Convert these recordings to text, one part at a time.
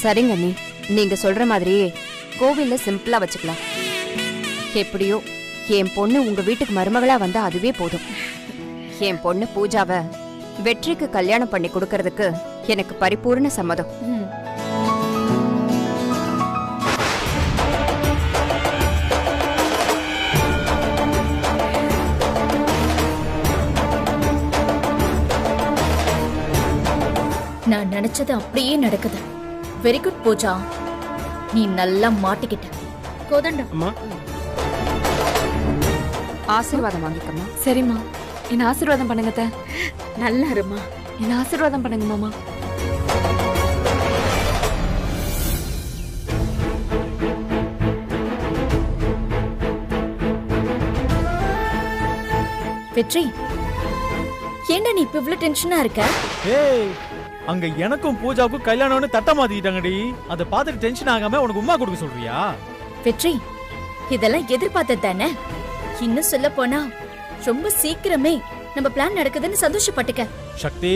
சரிங்க அண்ணி, நீங்க சொல்ற மாதிரியே கோவில்ல சிம்பிளா வச்சுக்கலாம். எப்படியோ என் பொண்ணு உங்க வீட்டுக்கு மருமகளா வந்தா அதுவே போதும். என் பொண்ணு பூஜாவை வெற்றிக்கு கல்யாணம் பண்ணி கொடுக்கறதுக்கு எனக்கு பரிபூர்ண சம்மதம். நான் நினைச்சது அப்படியே நடக்குது. வெரி குட் பூஜா, நீ நல்லா மாட்டிக்கிட்ட. கோதண்டம், ஆசீர்வாதம் வாங்கிக்கம்மா. சரிம்மா, என்ன ஆசீர்வாதம் பண்ணுங்க அத்தை. நல்லா இருமா. என்ன ஆசீர்வாதம் பண்ணுங்க மாமா. வெற்றி, ஏண்டா நீ இப்ப இவ்வளவு டென்ஷனா இருக்க? ஏய், அங்க எனக்கும் பூஜாவுக்கும் கல்யாணம்னு தட்ட மாத்திட்டாங்கடி. அதை பார்த்துட்டு டென்ஷன் ஆகாம உனக்கு உமா கொடுக்க சொல்றியா? வெற்றி, இதெல்லாம் எதிர்பார்த்தது தானே. இன்னும் சொல்ல போனா ரொம்ப சீக்கிரமே நம்ம பிளான் நடக்குதுன்னு சந்தோஷப்பட்டுக்க. சக்தி,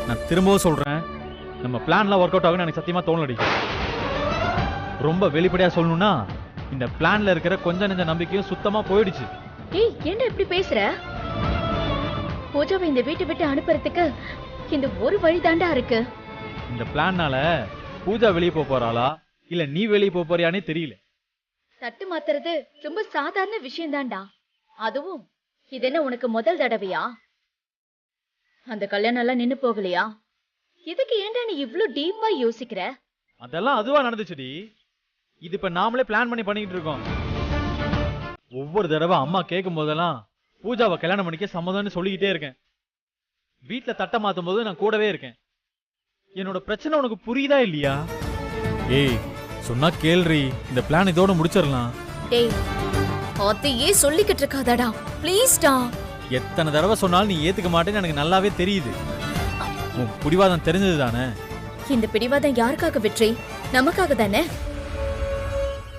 நான் திரும்பவும் சொல்றேன், நம்ம பிளான்லாம் ஒர்க் அவுட் ஆகும்னு எனக்கு சத்தியமா தோணலடி. ரொம்ப வெளிப்படையா சொல்லணும்னா இந்த பிளான்ல இருக்கிற கொஞ்ச நெஞ்ச நம்பிக்கையும் சுத்தமா போயிடுச்சு. ஏய், ஏண்டா இப்படி பேசுற? பூஜாவை இந்த வீட்டை விட்டு அனுப்புறதுக்கு இந்த ஒரு வழிதாண்டா இருக்கு. இந்த பிளான்னால பூஜா வெளியே போறாளா இல்ல நீ வெளியே போறியானே தெரியல. தட்டு மாத்துறது ரொம்ப சாதாரண விஷயம் தான்டா. அதுவும் இது என்ன உனக்கு முதல் தடவையா? அந்த கல்யாணம் எல்லாம் நின்னு போகலையா? இதுக்கு ஏன்டா நீ இவ்ளோ டீப்பா யோசிக்கிற? அதெல்லாம் அதுவா நடந்துச்சுடி. இது இப்ப நாமளே பிளான் பண்ணிக்கிட்டு இருக்கோம். ஒவ்வொரு தடவை அம்மா கேட்கும் போதெல்லாம் பூஜாவை கல்யாணம் பண்ணிக்க சம்மதம்னு சொல்லிக்கிட்டே இருக்கேன். வீட்டுல தட்ட மாத்தும் போது நான் கூடவே இருக்கேன். என்னோட பிரச்சனை உனக்கு புரியுதா இல்லையா? ஏய், சொன்னா கேள்றி, இந்த பிளான் இதோட முடிச்சிடலாம். டேய், அதையே சொல்லிக்கிட்டு இருக்காதடா ப்ளீஸ்டா. எத்தனை தடவை சொன்னாலும் நீ ஏத்துக்க மாட்டேன்னு எனக்கு நல்லாவே தெரியுது. உன் பிடிவாதம் தெரிஞ்சது தானே. இந்த பிடிவாதம் யாருக்காக வெற்றி? நமக்காக தானே,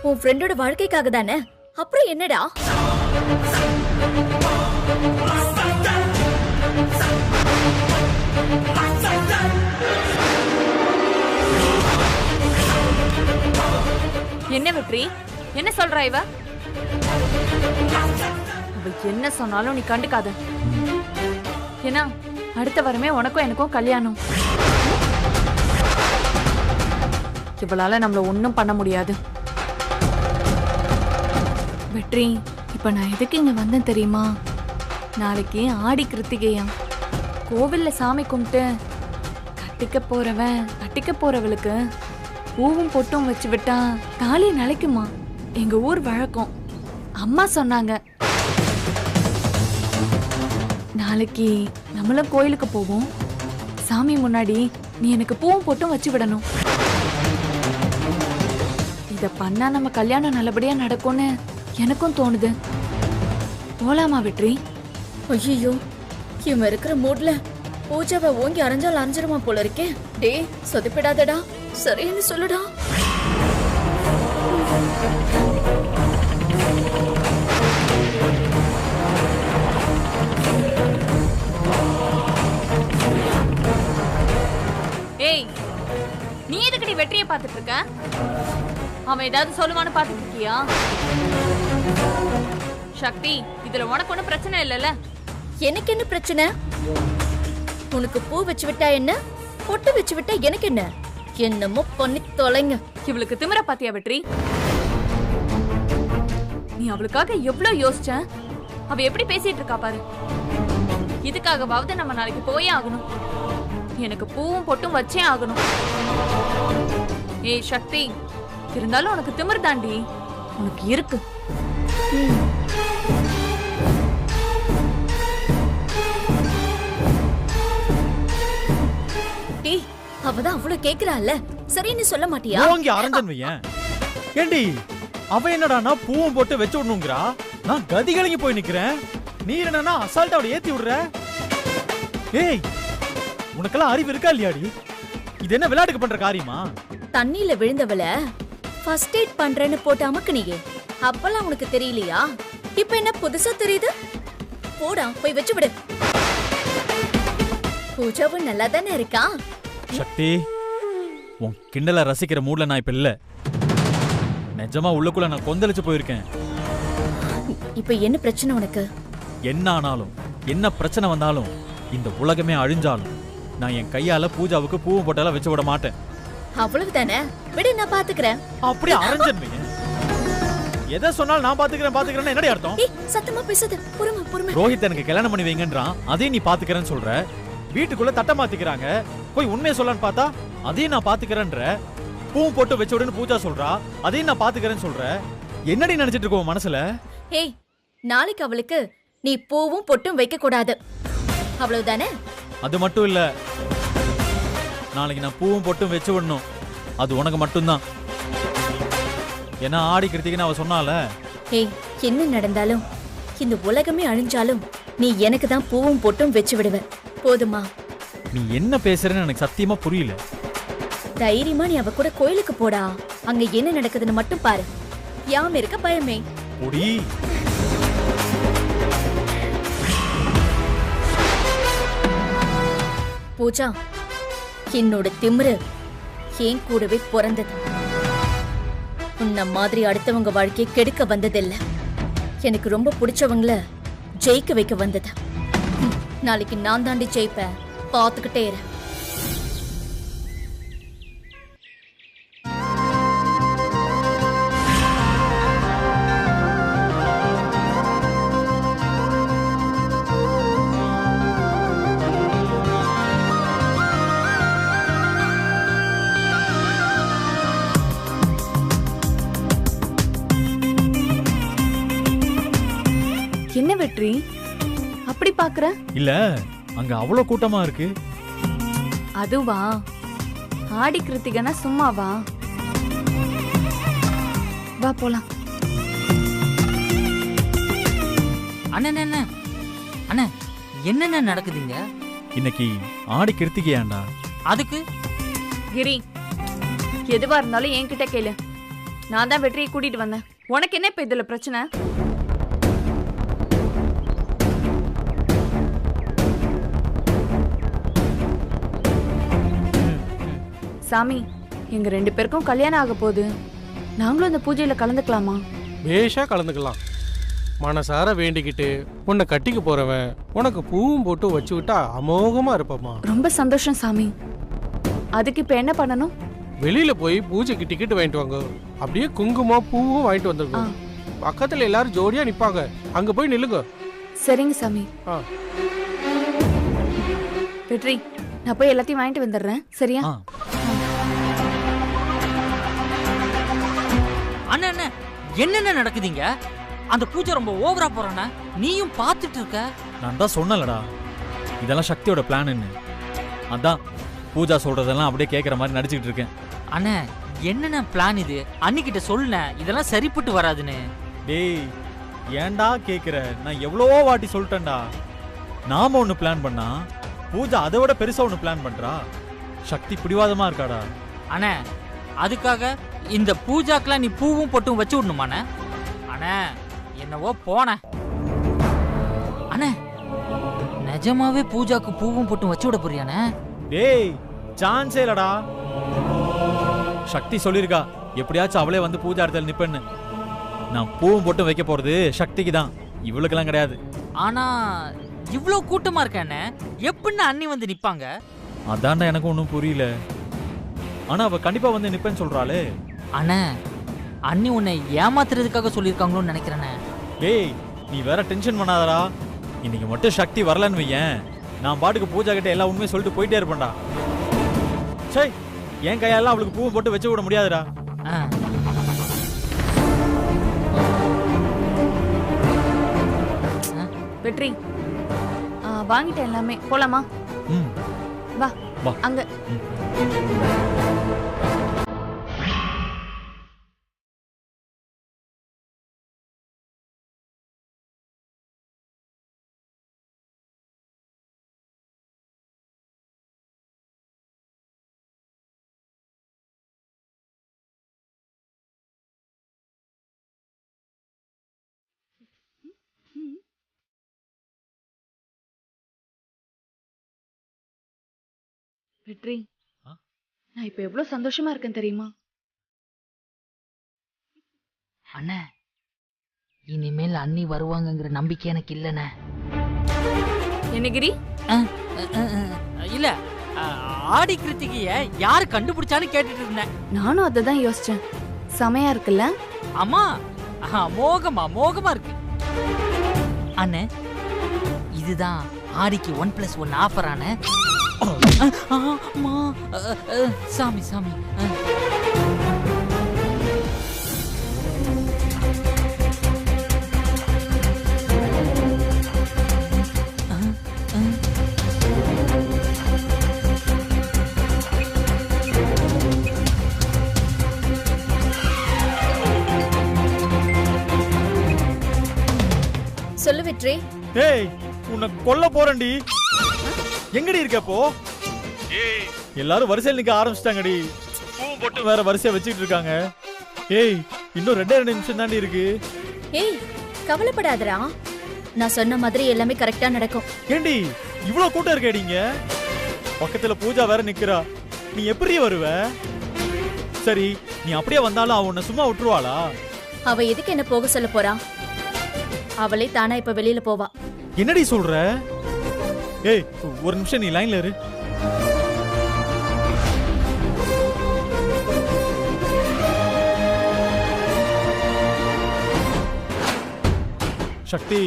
உன் ஃப்ரெண்டோட வாழ்க்கைக்காக தானே. அப்புறம் என்னடா? என்ன வெற்றி, என்ன சொல்றா இவ? அவ என்ன சொன்னாலும் நீ கண்டுக்காத. ஏன்னா அடுத்த வாரமே உனக்கும் எனக்கும் கல்யாணம். இவளால நம்மள ஒன்னும் பண்ண முடியாது. வெற்றி, இப்ப நான் எதுக்கு இங்க வந்தேன் தெரியுமா? நாளைக்கு ஆடி கிருத்திகையா. கோவில்ல சாமி கும்பிட்டு கட்டிக்க போறவளுக்கு பூவும் பொட்டும் வச்சு விட்டா தாலி நிலைக்குமா? எங்க ஊர் வழக்கம். அம்மா சொன்னாங்க. நாளைக்கு நம்மளும் கோயிலுக்கு போவோம். சாமி முன்னாடி நீ எனக்கு பூவும் பொட்டும் வச்சு விடணும். இத பண்ணா நம்ம கல்யாணம் நல்லபடியா நடக்கும்னு எனக்கும் தோணுது. போலாமா வெற்றி? ஐயோ, இவன் இருக்கிற மூட்ல பூஜாவை ஓங்கி அரைஞ்சால் அரைஞ்சிருமா போல இருக்கே. டே, சொதப்பிடாதடா, சரின்னு சொல்லுடா. ஏய், நீ எதுக்கடி வெற்றியை பார்த்துட்டு இருக்க? அவன் ஏதாவது சொல்லுவான்னு பார்த்துட்டு இருக்கியா? சக்தி, இதுல உனக்கு ஒன்னும் பிரச்சனை இல்லைல்ல? எனக்கு என்ன பிரச்சனை? உனக்கு பூ வச்சு விட்டா என்ன, பொட்டு வச்சு விட்டா எனக்கு என்ன? என்னமோ பண்ணி தொலைங்க. இவளுக்கு திமிர பாத்தியா வெற்றி? நீ அவளுக்காக எவ்வளவு யோசிச்ச? அவ எப்படி பேசிட்டு இருக்கா பாரு. இதுக்காகவாவது நம்ம நாளைக்கு போயே ஆகணும். எனக்கு பூவும் பொட்டும் வச்சே ஆகணும். ஏய் சக்தி, இருந்தாலும் உனக்கு திமிர் தாண்டி. உனக்கு இருக்கு. டேய், அவதான் அவ்வளவு கேக்குறாள்ல, சரின்னு சொல்ல மாட்டியா? ஓங்கி அரஞ்சன் வையேன். ஏண்டி, அவ என்னடானா பூவும் போட்டு வச்சு விடணுங்கிறா. நான் கதி கலங்கி போய் நிக்கிறேன். நீ என்னன்னா அசால்ட்டா அவளை ஏத்தி விடுற. ஏய், உனக்கெல்லாம் அறிவு இருக்கா இல்லையாடி? இது என்ன விளையாட்டுக்கு பண்ற காரியமா? தண்ணியில விழுந்தவள ஃபர்ஸ்ட் எய்ட் பண்றேன்னு போட்டு அமுக்குனியே, அப்பெல்லாம் உனக்கு தெரியலையா? இப்ப என்ன புதுசா தெரியுது? போடா, போய் வச்சு விடு. பூஜாவும் நல்லா தானே இருக்கா? சக்தி, உன் கிண்டலை ரசிக்கிற மூட்ல நான் இப்ப இல்ல. நிஜமா உள்ளுக்குள்ள நான் கொந்தளிச்சு போயிருக்கேன். இப்ப என்ன பிரச்சனை உனக்கு? என்ன ஆனாலும் என்ன பிரச்சனை வந்தாலும் இந்த உலகமே அழிஞ்சாலும் நான் என் கையால பூஜாவுக்கு பூவும் போட்டால வச்சு விட மாட்டேன். அவ்வளவுதானே, விடு, நான் பாத்துக்கிறேன். அப்படி அரஞ்சன்மைங்க. எதை சொன்னாலும் நான் பாத்துக்கிறேன்னு என்னடி அர்த்தம்? சத்தமா பேசாத, பொறுமை பொறுமை. ரோஹித் எனக்கு கல்யாணம் பண்ணி வைங்கன்றான், அதையும் நீ பாத்துக்கிறேன்னு சொல்ற. வீட்டுக்குள்ள தட்ட மாத்திக்கிறாங்க, போய் உண்மையை சொல்லன்னு பார்த்தா அதையும் நான் பாத்துக்கிறேன்ற. பூவும் போட்டு வச்சு விடுன்னு பூஜா சொல்றா, அதையும் நான் பாத்துக்கிறேன்னு சொல்ற. என்னடி நினைச்சிட்டு இருக்கோம் மனசுல? ஏய், நாளைக்கு அவளுக்கு நீ பூவும் பொட்டும் வைக்க கூடாது, அவ்வளவுதானே? அது மட்டும் இல்ல, நாளைக்கு நான் பூவும் பொட்டும் வச்சு விடணும். அது உனக்கு மட்டும்தான். ஏன்னா ஆடி கிருத்திகன்னு அவ சொன்னால. ஏய், என்ன நடந்தாலும் இந்த உலகமே அழிஞ்சாலும் நீ எனக்கு தான் பூவும் பொட்டும் வச்சு விடுவ, போதுமா? நீ என்ன பேசுறன்னு எனக்கு சத்தியமா புரியல. தைரியமா நீ அவ கூட கோயிலுக்கு போடா, அங்க என்ன நடக்குதுன்னு மட்டும் பாரு. யாம் இருக்க பயமே. ஒடி பூஜா, என்னோட திமிரு ஏன் கூடவே பிறந்தது. உன்ன மாதிரி அடுத்தவங்க வாழ்க்கையை கெடுக்க வந்ததில்ல, எனக்கு ரொம்ப பிடிச்சவங்கள ஜெயிக்க வைக்க வந்தது. நாளைக்கு நான் தாண்டி ஜெயிப்பேன், பார்த்துக்கிட்டே இரு. என்ன வெற்றி அப்படி பாக்குற? இல்ல, அங்க அவ்வளவு கூட்டமா இருக்கு. அதுவா, ஆடி கிருத்திகனா சும்மாவா? வா போலாம். அண்ணன் அண்ணா, என்னென்ன நடக்குதுங்க இன்னைக்கு? ஆடி கிருத்திகையாண்டா. அதுக்கு கிரி, எதுவா இருந்தாலும் என்கிட்ட கேளு. நான் தான் வெற்றியை கூட்டிட்டு வந்தேன். உனக்கு என்ன இப்ப இதுல பிரச்சனை? சாமி, எங்க 2 பேருக்கும் கல்யாணம் ஆக போகுது. நாங்களும் அந்த பூஜையில கலந்துக்கலாமா? பேஷா கலந்துக்கலாம். மனசார வேண்டிக்கிட்டு உன்னை கட்டிக்க போறவன் உனக்கு பூவும் போட்டு வச்சு விட்டா அமோகமா இருப்பமா. ரொம்ப சந்தோஷம் சாமி. அதுக்கு இப்ப என்ன பண்ணணும்? வெளியில போய் பூஜைக்கு டிக்கெட் வாங்கிட்டு வாங்க. அப்படியே குங்குமம் பூவும் வாங்கிட்டு வந்துருங்க. பக்கத்துல எல்லாரும் ஜோடியா நிப்பாங்க, அங்க போய் நில்லுங்க. சரிங்க சாமி. ஆ. வெற்றி, நான் போய் எல்லாத்தையும் வாங்கிட்டு வந்துடுறேன், சரியா? அண்ணன் என்னென்ன நடக்குதுங்க? அந்த பூஜை ரொம்ப ஓவரா போறானே, நீயும் பார்த்துட்டு இருக்க. நான் தான் சொன்னலடா, இதெல்லாம் சக்தியோட பிளான்னு. அதான் பூஜா சொல்றதெல்லாம் அப்படியே கேட்கற மாதிரி நடிச்சுக்கிட்டு இருக்கேன். அண்ணே, என்னென்ன பிளான் இது? அன்னிக்கிட்ட சொல்லுன, இதெல்லாம் சரிப்பட்டு வராதுன்னு. டேய், ஏன்டா கேக்குற? நான் எவ்வளவோ வாட்டி சொல்லிட்டேன்டா. நாம ஒண்ணு பிளான் பண்ணா பூஜா அதை விட பெருசா ஒண்ணு பிளான் பண்றா. சக்தி பிடிவாதமா இருக்காடா. அண்ணே, அதுக்காக இந்த பூஜாக்கெல்லாம் நீ பூவும் பொட்டும் வச்சு விடணுமாண்ணே? அண்ணே, என்னவோ போன. அண்ணே, நிஜமாவே பூஜாக்கு பூவும் பொட்டும் வச்சு விட போறியாண்ணே? டேய், சான்ஸே இல்லடா. சக்தி சொல்லிருக்கா, எப்படியாச்சும் அவளே வந்து பூஜா இடத்துல நிப்பேன்னு. நான் பூவும் போட்டு வைக்க போறது சக்திக்கு தான், இவளுக்கெல்லாம் கிடையாது. ஆனா இவ்ளோ கூட்டமா இருக்கானே, எப்படின்னு அண்ணி வந்து நிப்பாங்க? அதான்டா எனக்கு ஒன்றும் புரியல. ஆனா அவ கண்டிப்பா வந்து நிப்பேன்னு சொல்றாளே. அண்ணே, அண்ணி உன்னை ஏமாத்துறதுக்காக சொல்லியிருக்காங்களோன்னு நினைக்கிறேனே. டேய், நீ வேற டென்ஷன் பண்ணாதடா. இன்னைக்கு மட்டும் சக்தி வரலன்னு வையேன், நான் பாட்டுக்கு பூஜா கிட்ட எல்லா உண்மையும் சொல்லிட்டு போயிட்டே இருப்பேன்டா. சே, என் கையால அவளுக்கு பூவை போட்டு வச்சு விட முடியாதுடா. வெற்றி, வாங்கிட்டேன் எல்லாமே, போலாமா? வா வா. அங்க. வெற்றி, நான் இப்ப எவ்வளவு சந்தோஷமா இருக்கேன் தெரியுமா? அண்ணே, இனிமேல் அண்ணி வருவாங்கங்கிற நம்பிக்கை எனக்கு இல்லண்ணே. என்ன கிரி? இல்ல, ஆடி கிருத்திகைய யாரு கண்டுபிடிச்சான்னு கேட்டுட்டு இருந்தேன். நானும் அதை தான் யோசிச்சேன். செமையா இருக்குல்ல? அம்மா, மோகமா இருக்கு. அண்ணே, இதுதான் ஆடிக்கு 1+1 ஆஃபர் ஆன. சாமி சாமி. சொல்லு வெற்றி. ஏய், உன்னை கொல்ல போறேன்டி. எங்கடி இருக்க போ? ஏய், எல்லாரும் வரிசையில் நிக்க ஆரம்பிச்சிட்டாங்கடி. பூவும் போட்டு வேற வரிசையா வச்சுக்கிட்டு இருக்காங்க. ஏய், இன்னும் 2 நிமிஷம் தாண்டி இருக்கு. ஏய், கவலைப்படாதடா. நான் சொன்ன மாதிரி எல்லாமே கரெக்டா நடக்கும். ஏண்டி இவ்வளவு கூட்டம் இருக்கேடிங்க? பக்கத்துல பூஜா வேற நிக்கிறா. நீ எப்படி வருவ? சரி, நீ அப்படியே வந்தாலும் அவ உன்னை சும்மா விட்டுருவாளா? அவ எதுக்கு என்ன போக சொல்ல போறா? அவளே தானா இப்ப வெளியில போவா. என்னடி சொல்ற? ஏய், ஒரு நிமிஷம் நீ லைன்ல இரு. சக்தி,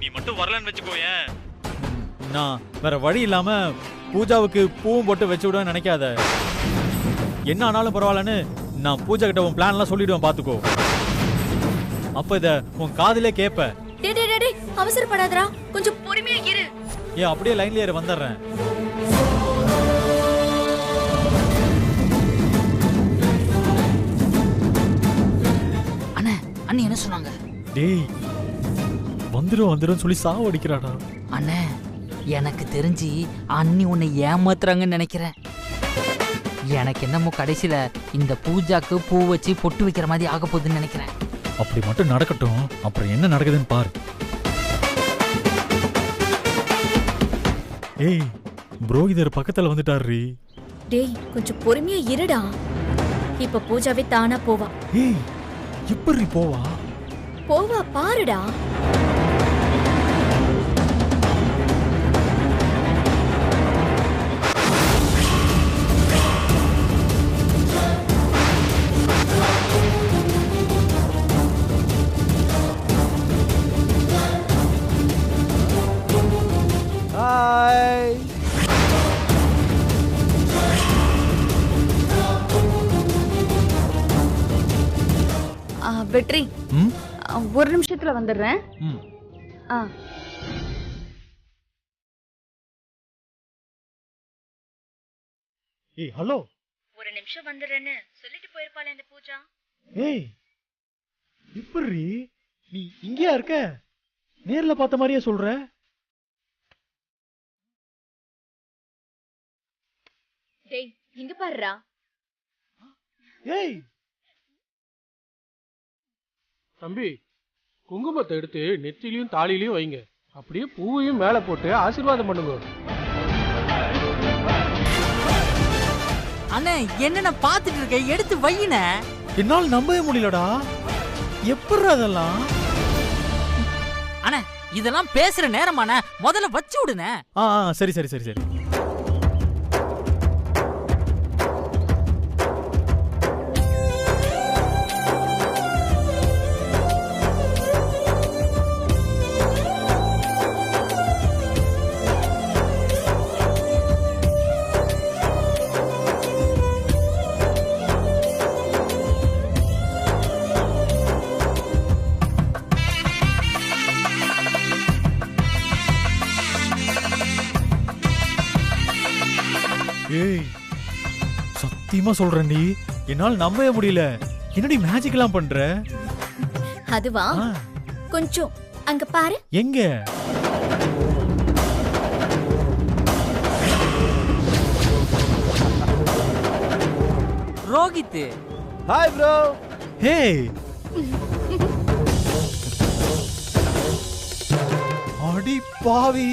நீ மட்டும் வரலன்னு வச்சுக்கோயேன். நான் வேற வழி இல்லாம பூஜாவுக்கு பூவும் போட்டு வச்சு விட நினைக்காத. என்ன ஆனாலும் பரவாயில்லன்னு நான் பூஜா கிட்ட உன் பிளான் எல்லாம் சொல்லிடுவேன், பாத்துக்கோ. அப்ப இத உன் காதிலே கேப்ப. அவசரப்படாதடா, கொஞ்சம் பொறுமையா இரு. ஏன் அப்படியே லைன்ல ஏறி வந்துடுறேன். அண்ணே, அண்ணி என்ன சொன்னாங்க? டேய், வந்துரும் சொல்லி சாவ அடிக்கிறாடா. அண்ணே, எனக்கு தெரிஞ்சு அண்ணி உன்னை ஏமாத்துறாங்கன்னு நினைக்கிறேன். எனக்கு என்னமோ கடைசியில இந்த பூஜாக்கு பூ வச்சு பொட்டு வைக்கிற மாதிரி ஆக போகுதுன்னு நினைக்கிறேன். அப்படி மட்டும் நடக்கட்டும், அப்புறம் என்ன நடக்குதுன்னு பாரு. ஏய், புரோகிதர் பக்கத்துல வந்துட்டாரு. டேய், கொஞ்சம் பொறுமையா இருடா. இப்ப பூஜாவே தானா போவா. ஏய், எப்படி போவா? போவா, பாருடா. ஹாய். வெற்றி, ஒரு நிமிஷத்துல வந்துடுறேன். ஏய், ஹலோ. ஒரு நிமிஷம் வந்துடுறேன்னு சொல்லிட்டு போயிருப்பாளே இந்த பூஜா. ஏய், எப்படி நீ இங்கேயா இருக்க? நேர்ல பார்த்த மாதிரியே சொல்ற. டேய், இங்க பாருடா. ஏய் தம்பி, குங்குமத்தை எடுத்து நெத்திலையும் தாலிலையும் வைங்க. அப்படியே பூவையும் மேல போட்டு ஆசீர்வாதம் பண்ணுங்க. அண்ணே, என்ன பாத்துட்டு இருக்க? எடுத்து வையின. என்னால் நம்பவே முடியலடா. எப்படி அதெல்லாம்? அண்ணே, இதெல்லாம் பேசுற நேரமான முதல்ல வச்சு விடுனே. சரி சரி சரி சரி. ஏய், சத்தியமா சொல்றேன், நீ என்னால் நம்பவே முடியல. என்னடி மேஜிக் எல்லாம் பண்ற? அதுவா, கொஞ்சம் அங்க பாரு. எங்க? ரோஹித். Hi bro. ஹே, அடி பாவி,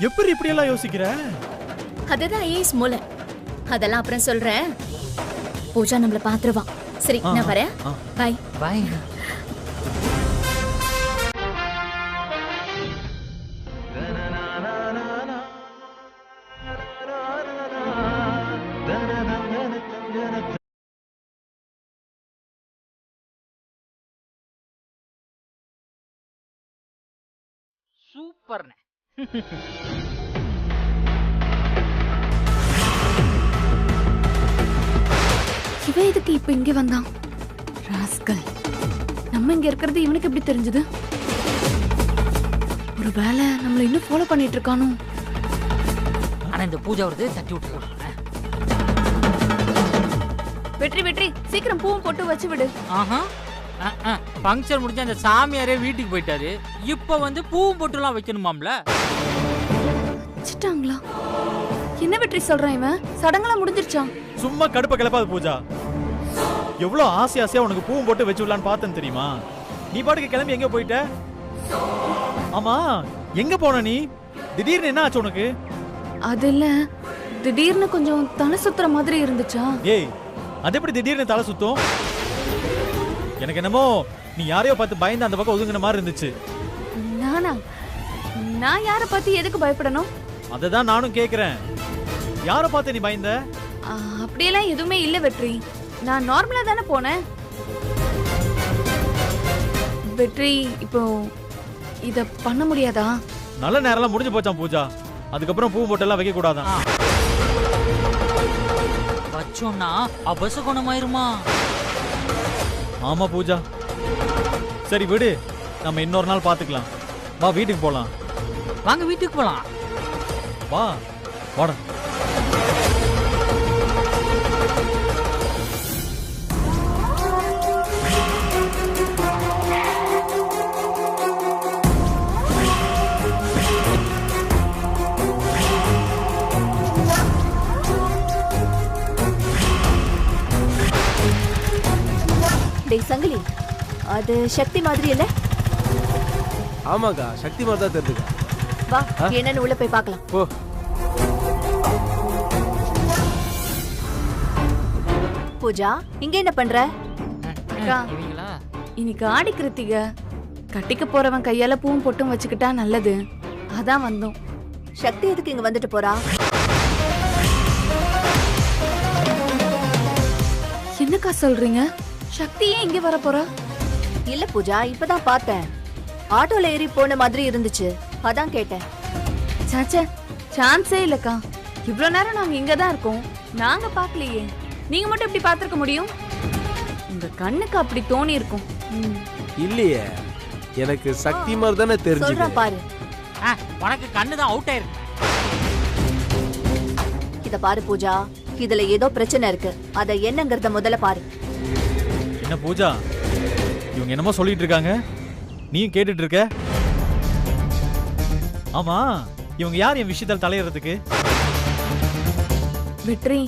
எப்படி இப்படி எல்லாம் யோசிக்கிற? அதுதான் ஏஸ் மூளை. அதெல்லாம் அப்புறம் சொல்றேன். பூஜா நம்மள பாத்துருவா. சரி நான் வரேன். Bye bye. சூப்பர்ண்ணே. இவன் எதுக்கு இப்ப இங்க வந்தான்? ராஸ்கல். நம்ம இங்க இருக்கிறது இவனுக்கு எப்படி தெரிஞ்சது? ஒரு வேலை நம்மள இன்னும் ஃபாலோ பண்ணிட்டு இருக்கானோ? ஆனா இந்த பூஜா வருது, தட்டி விட்டுருக்கான். வெற்றி வெற்றி, சீக்கிரம் பூவும் போட்டு வச்சு விடு. ஆஹா, ஃபங்க்ஷன் முடிஞ்சு அந்த சாமியாரே வீட்டுக்கு போயிட்டாரு. இப்ப வந்து பூவும் பொட்டுலாம் வைக்கணுமாம்ல? வச்சிட்டாங்களா? என்ன வெற்றி சொல்றான் இவன்? சடங்கெல்லாம் முடிஞ்சிருச்சான். சும்மா கடுப்ப கிளப்பாது பூஜா. எவ்வளவு ஆசையா உனக்கு பூவும் போட்டு வச்சு விடலான்னு பார்த்தேன் தெரியுமா? நீ பாட்டுக்கு கிளம்பி எங்க போயிட்ட? ஆமா, எங்க போன நீ? திடீர்னு என்ன ஆச்சு உனக்கு? அது இல்ல, திடீர்னு கொஞ்சம் தலை சுத்துற மாதிரி இருந்துச்சா? ஏய், அது எப்படி திடீர்னு தலை சுத்தும்? எனக்கு என்னமோ நீ யாரையோ பார்த்து பயந்து அந்த பக்கம் ஒதுங்கின மாதிரி இருந்துச்சு. நானா? நான் யார பார்த்து எதுக்கு பயப்படணும்? அததான் நானும் கேக்குறேன். யார பார்த்து நீ பயந்த? அப்படியெல்லாம் எதுவுமே இல்ல வெற்றி. நான் நார்மலா தானே போனேன். வெற்றி, இப்போ இத பண்ண முடியாதா? நல்ல நேரம்லாம் முடிஞ்சு போச்சான் பூஜா. அதுக்கப்புறம் பூ போட்டெல்லாம் வைக்க கூடாதான். வச்சோம்னா அபசகுணமாயிருமா? ஆமா பூஜா. சரி விடு, நம்ம இன்னொரு நாள் பாத்துக்கலாம். வா வீட்டுக்கு போலாம். வாங்க வீட்டுக்கு போலாம். வா வாடா. டேய் சங்கிலி, அது சக்தி மாதிரி இல்ல? ஆமாக்கா, சக்தி மாதிரி தான் தெரியுதுக்கா. வா, என்னன்னு உள்ள போய் பார்க்கலாம். போ. பூஜா, இங்க என்ன பண்ற? அக்கா, இன்னைக்கு ஆடி கிருத்திகை. கட்டிக்க போறவன் கையால பூவும் பொட்டும் வச்சுக்கிட்டா நல்லது. அதான் வந்தோம். சக்தி எதுக்கு இங்க வந்துட்டு போறா? என்னக்கா சொல்றீங்க? சக்தி ஏன் இங்க வர போறா? இல்ல பூஜா, இப்பதான் பார்த்தேன். ஆட்டோல ஏறி போன மாதிரி இருந்துச்சு, அதான் கேட்டேன். சாச்சா, சான்ஸே இல்லக்கா. இவ்வளவு நேரம் நாங்க இங்க தான் இருக்கோம். நாங்க பார்க்கலையே. நீங்க மட்டும் எப்படி பார்த்திருக்க முடியும்? உங்க கண்ணுக்கு அப்படி தோணி இருக்கும். இல்லையே, எனக்கு சக்தி மாதிரி தானே தெரிஞ்சது. சொல்றேன் பாரு. உனக்கு கண்ணு தான் அவுட் ஆயிருக்கு. இத பாரு பூஜா, இதுல ஏதோ பிரச்சனை இருக்கு. அத என்னங்கறத முதல்ல பாரு. என்ன பூஜா, இவங்க என்னமோ சொல்லிட்டு இருக்காங்க, நீயும் கேட்டுட்டு இருக்க? ஆமா, இவங்க யார் என் விஷயத்தால் தலையிறதுக்கு? வெற்றி,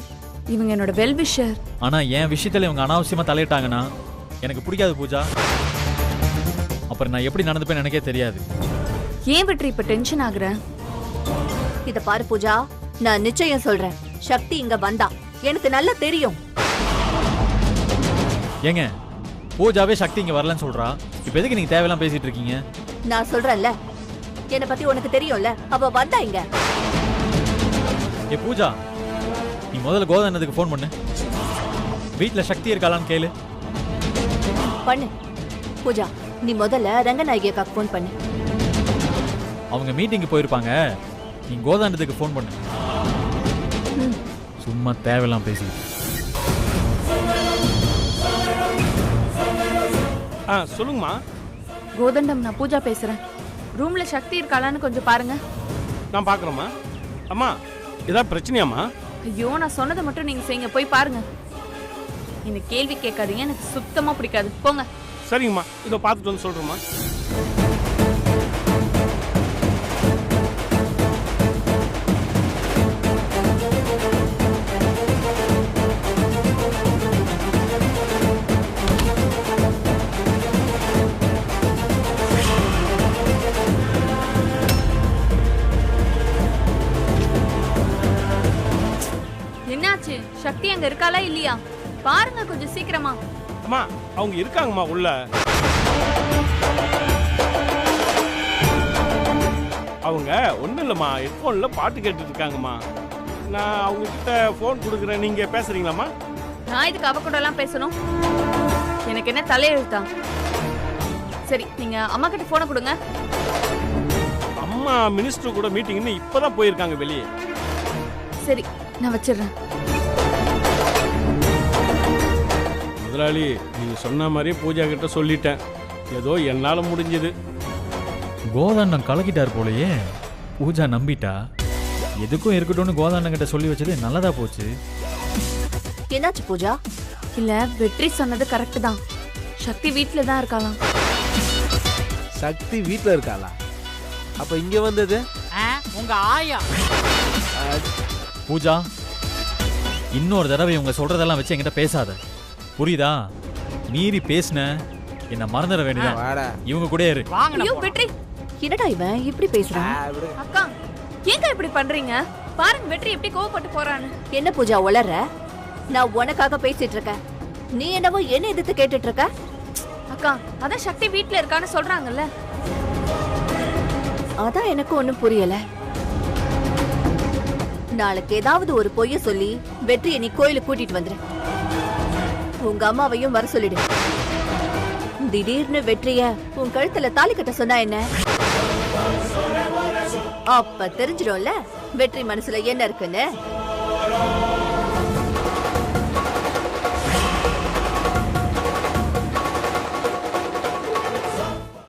இவங்க என்னோட வெல் விஷர். ஆனா என் விஷயத்துல இவங்க அனாவசியமா தலையிட்டாங்கன்னா எனக்கு பிடிக்காது பூஜா. அப்புறம் நான் எப்படி நடந்துப்பேன்னு எனக்கே தெரியாது. ஏன் வெற்றி இப்ப டென்ஷன் ஆகுற? இத பாரு பூஜா, நான் நிச்சயம் சொல்றேன். சக்தி இங்க வந்தா எனக்கு நல்லா தெரியும். ஏங்க, பூஜாவே சக்தி இங்க வரலன்னு சொல்றா. இப்ப எதுக்கு நீங்க தேவையெல்லாம் பேசிட்டு இருக்கீங்க? நான் சொல்றேன்ல, என்ன பத்தி உனக்கு தெரியும்ல. அவ வந்தா இங்க. ஏ பூஜா, நீ முதல்ல கோதனத்துக்கு ஃபோன் பண்ணு. வீட்ல சக்தி இருக்காளான்னு கேளு. பண்ணு பூஜா. நீ முதல்ல ரங்கநாயகி அக்காக்கு ஃபோன் பண்ணு. அவங்க மீட்டிங்க்கு போயிருப்பாங்க. நீ கோதாண்டத்துக்கு ஃபோன் பண்ணு. சும்மா தேவையெல்லாம் பேசிக்கிட்டு. சொல்லுங்கம்மா. கோதண்டம், நான் பூஜா பேசுறேன். ரூம்ல சக்தி இருக்காளான்னு கொஞ்சம் பாருங்க. நான் பார்க்குறேம்மா. அம்மா, ஏதாவது பிரச்சனையாம்மா? ஐயோ, நான் சொன்னதை மட்டும் நீங்க செய்யுங்க. போய் பாருங்க. இந்த கேள்வி கேட்காதீங்க, எனக்கு சுத்தமா பிடிக்காது. போங்க. சரிங்கம்மா, இதோ பார்த்துட்டு வந்து சொல்கிறேம்மா. என்னாச்சு? பாருங்க கொஞ்சம் சீக்கிரமா. அம்மா அவங்க இருக்காங்கம்மா உள்ள. அவங்க ஒன்றும் இல்லைம்மா, ஹெட்ஃபோனில் பாட்டு கேட்டுட்டு இருக்காங்கம்மா. நான் அவங்க கிட்ட ஃபோன் கொடுக்குறேன், நீங்க பேசுறீங்களாம்மா? நான் இதுக்கு அவ கூட எல்லாம் பேசணும்? எனக்கு என்ன தலையெழுத்தா? சரி, நீங்க அம்மா கிட்ட போனை கொடுங்க. அம்மா மினிஸ்டர் கூட மீட்டிங்னு இப்பதான் போயிருக்காங்க வெளியே. சரி, நான் வச்சிடுறேன். முதலாளி, நீங்க சொன்ன மாதிரி பூஜா கிட்ட சொல்லிட்டேன். ஏதோ என்னால முடிஞ்சது. கோதாண்ணன் கலக்கிட்டார் போலயே. பூஜா நம்பிட்டா. எதுக்கும் இருக்கட்டும்னு கோதாண்ணன் கிட்ட சொல்லி வச்சது நல்லதா போச்சு. என்னாச்சு பூஜா? இல்ல, வெற்றி சொன்னது கரெக்ட் தான். சக்தி வீட்ல தான் இருக்காளாம். சக்தி வீட்ல இருக்காளா? அப்ப இங்க வந்தது உங்க ஆயா. பூஜா, இன்னொரு தடவை இவங்க சொல்றதெல்லாம் வச்சு என்கிட்ட பேசாத, புரியுதா? மீறி பேசுன என்ன மறந்துட வேண்டியதான். வாடா. இவங்க கூட இரு. ஐயோ வெற்றி, என்னடா இவன் இப்படி பேசுறான்? அக்கா ஏங்க இப்படி பண்றீங்க? பாருங்க வெற்றி எப்படி கோவப்பட்டு போறான்னு. என்ன பூஜா உளற? நான் உனக்காக பேசிட்டு இருக்கேன், நீ என்னவோ என்ன எதிர்த்து கேட்டுட்டு இருக்க? அக்கா, அதான் சக்தி வீட்ல இருக்கான்னு சொல்றாங்கல்ல. அதான் எனக்கு ஒண்ணும் புரியல. நாளைக்கு ஏதாவது ஒரு பொய்ய சொல்லி வெற்றியை நீ கோயிலுக்கு கூட்டிட்டு வந்துரு. உங்க அம்மாவையும் வர சொல்லிடு. திடீர்னு வெற்றிய உன் கழுத்துல தாலி கட்ட சொன்னா என்ன? அப்ப தெரிஞ்சிடும்ல வெற்றி மனசுல என்ன இருக்குன்னு.